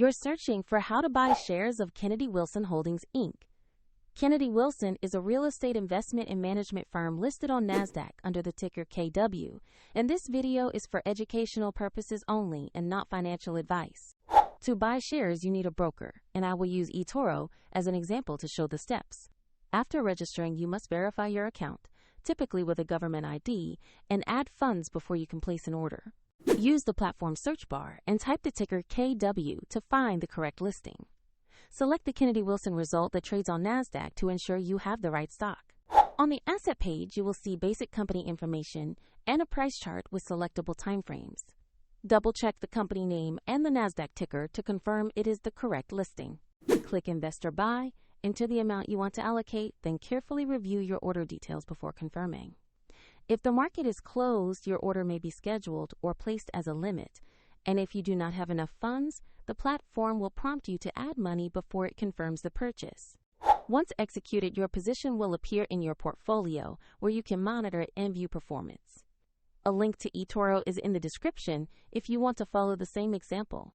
You're searching for how to buy shares of Kennedy Wilson Holdings, Inc. Kennedy Wilson is a real estate investment and management firm listed on NASDAQ under the ticker KW, and this video is for educational purposes only and not financial advice. To buy shares, you need a broker, and I will use eToro as an example to show the steps. After registering, you must verify your account, typically with a government ID, and add funds before you can place an order. Use the platform search bar and type the ticker KW to find the correct listing. Select the Kennedy Wilson result that trades on NASDAQ to ensure you have the right stock. On the asset page, you will see basic company information and a price chart with selectable timeframes. Double-check the company name and the NASDAQ ticker to confirm it is the correct listing. Click Investor Buy, enter the amount you want to allocate, then carefully review your order details before confirming. If the market is closed, your order may be scheduled or placed as a limit, and if you do not have enough funds, the platform will prompt you to add money before it confirms the purchase. Once executed, your position will appear in your portfolio, where you can monitor it and view performance. A link to eToro is in the description if you want to follow the same example.